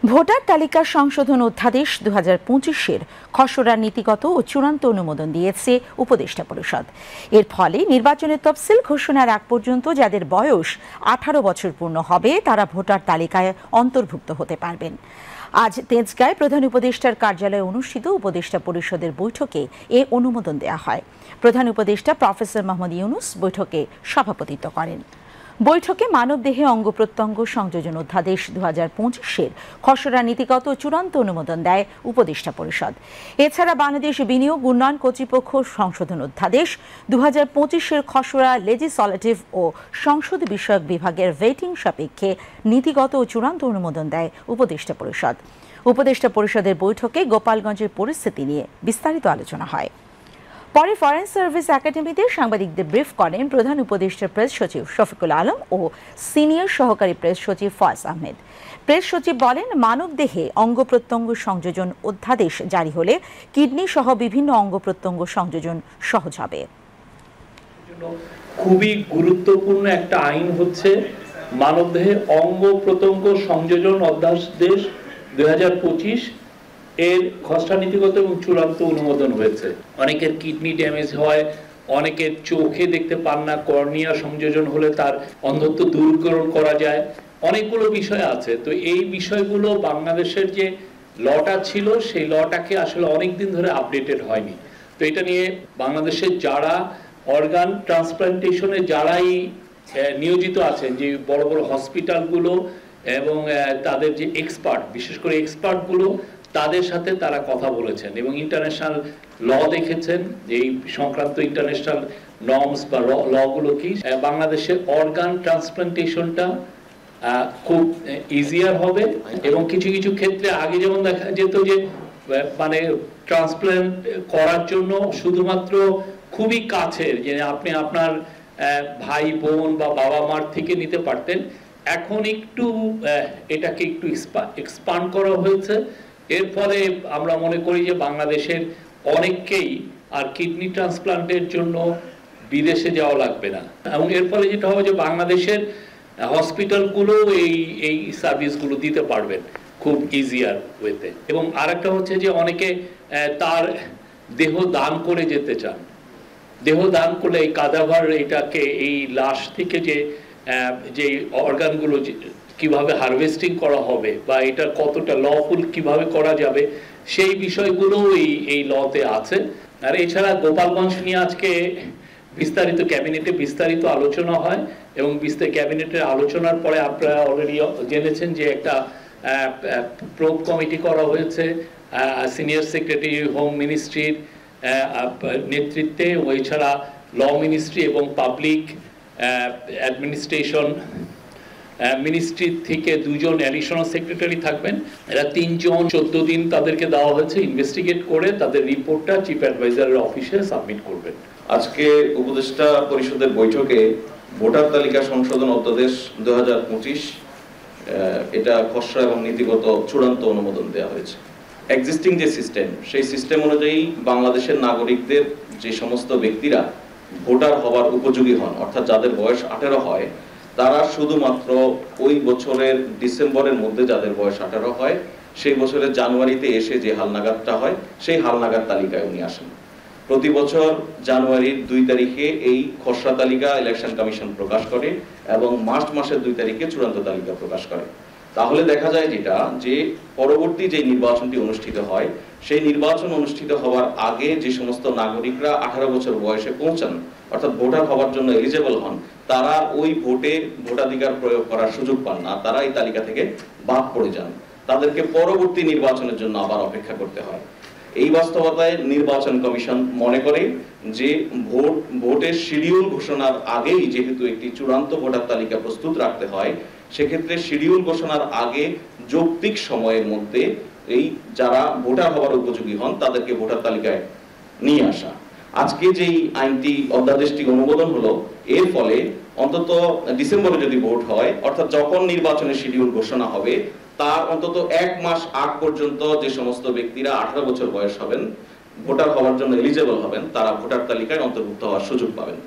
Voter তালিকা সংশোধন অধ্যাদেশ 2025-এর খসড়া নীতিগত ও চূড়ান্ত অনুমোদন দিয়েছে উপদেষ্টা পরিষদ। এর ফলে নির্বাচনের তফসিল ঘোষণার আগ পর্যন্ত যাদের বয়স 18 বছর পূর্ণ হবে তারা ভোটার তালিকায় অন্তর্ভুক্ত হতে পারবেন। আজ তেজগাঁয় প্রধান উপদেষ্টার কার্যালয়ে অনুষ্ঠিত উপদেষ্টা পরিষদের বৈঠকে এ অনুমোদন দেওয়া হয়। প্রধান উপদেষ্টা প্রফেসর মোহাম্মদ ইউনূস বৈঠকে সভাপতিত্ব করেন। বৈঠকে মানবদেহে অঙ্গ প্রত্যঙ্গ সংযোজন অধ্যাদেশ 2025-এর খসড়া নীতিগত চূড়ান্ত অনুমোদন দেয় উপদেষ্টা পরিষদ। এছাড়া বাংলাদেশ বিনিয়োগ উন্নয়ন কর্তৃপক্ষ সংশোধন অধ্যাদেশ 2025-এর খসড়া লেজিসলেটিভ ও সংসদ বিষয়ক বিভাগের ভেটিং সাপেক্ষে নীতিগত ও চূড়ান্ত অনুমোদন দেয় উপদেষ্টা পরিষদ। উপদেষ্টা পরিষদের বৈঠকে গোপালগঞ্জের পরিস্থিতি নিয়ে বিস্তারিত আলোচনা হয়। পরে ফরেন সার্ভিস একাডেমিতে সাংবাদিকদের ব্রিফ করেন প্রধান উপদেষ্টার প্রেস সচিব শফিকুল আলম ও সিনিয়র সহকারী প্রেস সচিব ফয়েজ আহমেদ। প্রেস সচিব বলেন, মানবদেহে অঙ্গ প্রত্যঙ্গ সংযোজন অধ্যাদেশ জারি হলে কিডনি সহ বিভিন্ন অঙ্গ প্রত্যঙ্গ সংযোজন সহজ হবে। খুবই গুরুত্বপূর্ণ একটা আইন হচ্ছে মানবদেহে অঙ্গ প্রত্যঙ্গ সংযোজন অধ্যাদেশ 2025 এর খসড়া নীতিগত এবং চূড়ান্ত অনুমোদন হয়েছে। অনেকের কিডনি ড্যামেজ হয়, অনেকের চোখে দেখতে পান না, কর্নিয়া সংযোজন হলে তার অন্ধত্ব দূরীকরণ করা যায়, অনেকগুলো বিষয় আছে। তো এই বিষয়গুলো বাংলাদেশের যে লটা ছিল সেই লটাকে আসলে অনেক দিন ধরে আপডেটেড হয়নি। তো এটা নিয়ে বাংলাদেশের যারা অর্গান ট্রান্সপ্লান্টেশনে যারাই নিয়োজিত আছেন, যে বড় বড় হসপিটালগুলো এবং তাদের যে এক্সপার্ট, বিশেষ করে এক্সপার্টগুলো, তাদের সাথে তারা কথা বলেছেন এবং ইন্টারন্যাশনাল ল দেখেছেন যে এই সংক্রান্ত ইন্টারন্যাশনাল নর্মস বা লগুলো কি। বাংলাদেশের অর্গান ট্রান্সপ্লান্টেশনটা খুব ইজিয়ার হবে এবং কিছু কিছু ক্ষেত্রে আগে যেমন দেখা যেত যে মানে ট্রান্সপ্লান্ট করার জন্য শুধুমাত্র খুবই কাছের, যে আপনি আপনার ভাই বোন বা বাবা মার থেকে নিতে পারতেন, এখন একটু এটাকে একটু এক্সপান্ড করা হয়েছে। এর ফলে আমরা মনে করি যে বাংলাদেশের অনেককেই আর কিডনি ট্রান্সপ্লান্টের জন্য বিদেশে যাওয়া লাগবে না এবং এর ফলে যেটা হবে যে বাংলাদেশের হসপিটালগুলো এই সার্ভিসগুলো দিতে পারবেন খুব ইজিয়ার ওয়েতে। এবং আরেকটা হচ্ছে যে অনেকে তার দেহ দান করে যেতে চান। দেহ দান করলে এই কাদাভার, এটাকে এই লাশ থেকে যে অর্গানগুলো কিভাবে হারভেস্টিং করা হবে বা এটা কতটা লফুল কিভাবে করা যাবে, সেই বিষয়গুলো এই লতে আছে। আর এছাড়া গোপালগঞ্জ নিয়ে আজকে ক্যাবিনেটে বিস্তারিত আলোচনা হয় এবং ক্যাবিনেটের আলোচনার পরে আপনারা অলরেডি জেনেছেন যে একটা প্রোব কমিটি করা হয়েছে সিনিয়র সেক্রেটারি হোম মিনিস্ট্রির নেতৃত্বে, এছাড়া ল মিনিস্ট্রি এবং পাবলিক অ্যাডমিনিস্ট্রেশন মিনিস্ট্রি থেকে 2 জন অ্যাডিশনাল সেক্রেটারি থাকবেন। এরা 3 জন 14 দিন তাদেরকে দেওয়া হয়েছে ইনভেস্টিগেট করে তাদের রিপোর্টটা চিফ অ্যাডভাইজারের অফিসে সাবমিট করবেন। আজকে উপদেষ্টা পরিষদের বৈঠকে ভোটার তালিকা সংশোধন অধ্যাদেশ 2025 এটা খসড়া এবং নীতিগত চূড়ান্ত অনুমোদন দেওয়া হয়েছে। এক্সিস্টিং যে সিস্টেম, সেই সিস্টেম অনুযায়ী বাংলাদেশের নাগরিকদের যে সমস্ত ব্যক্তিরা ভোটার হওয়ার উপযোগী হন, অর্থাৎ যাদের বয়স 18 হয়, তারা শুধুমাত্র ওই বছরের ডিসেম্বরের মধ্যে যাদের বয়স 18 হয়, সেই বছরের জানুয়ারিতে এসে যে হালনাগাদটা হয় সেই হালনাগাদ তালিকায় উনি আসেন। প্রতি বছর জানুয়ারির 2 তারিখে এই খসড়া তালিকা ইলেকশন কমিশন প্রকাশ করে এবং মার্চ মাসের 2 তারিখে চূড়ান্ত তালিকা প্রকাশ করে। তাহলে দেখা যায় যেটা, যে পরবর্তী যে নির্বাচনটি অনুষ্ঠিত হয়, সেই নির্বাচন অনুষ্ঠিত হওয়ার আগে যে সমস্ত নাগরিকরা 18 বছর বয়সে পৌঁছান, অর্থাৎ ভোটার হওয়ার জন্য এলিজেবল হন, তারা ওই ভোটে ভোটাধিকার প্রয়োগ করার সুযোগ পান না, তারা এই তালিকা থেকে বাদ পড়ে যান। তাদেরকে পরবর্তী নির্বাচনের জন্য আবার অপেক্ষা করতে হয়। এই বাস্তবতায় নির্বাচন কমিশন মনে করে যে ভোটের শিডিউল ঘোষণার আগেই যেহেতু একটি চূড়ান্ত ভোটার তালিকা প্রস্তুত রাখতে হয়, সেক্ষেত্রে শিডিউল ঘোষণার আগে যৌক্তিক সময়ের মধ্যে এই যারা ভোটার হওয়ার উপযোগী হন তাদেরকে ভোটার তালিকায় নিয়ে আসা। আজকে যেই আইনটি অধ্যাদেশটি অনুমোদন হলো, এর ফলে অন্তত ডিসেম্বরে যদি ভোট হয়, অর্থাৎ যখন নির্বাচনের শিডিউল ঘোষণা হবে তার অন্তত 1 মাস আগ পর্যন্ত যে সমস্ত ব্যক্তিরা 18 বছর বয়স হবেন, ভোটার হওয়ার জন্য এলিজেবল হবেন, তারা ভোটার তালিকায় অন্তর্ভুক্ত হওয়ার সুযোগ পাবেন।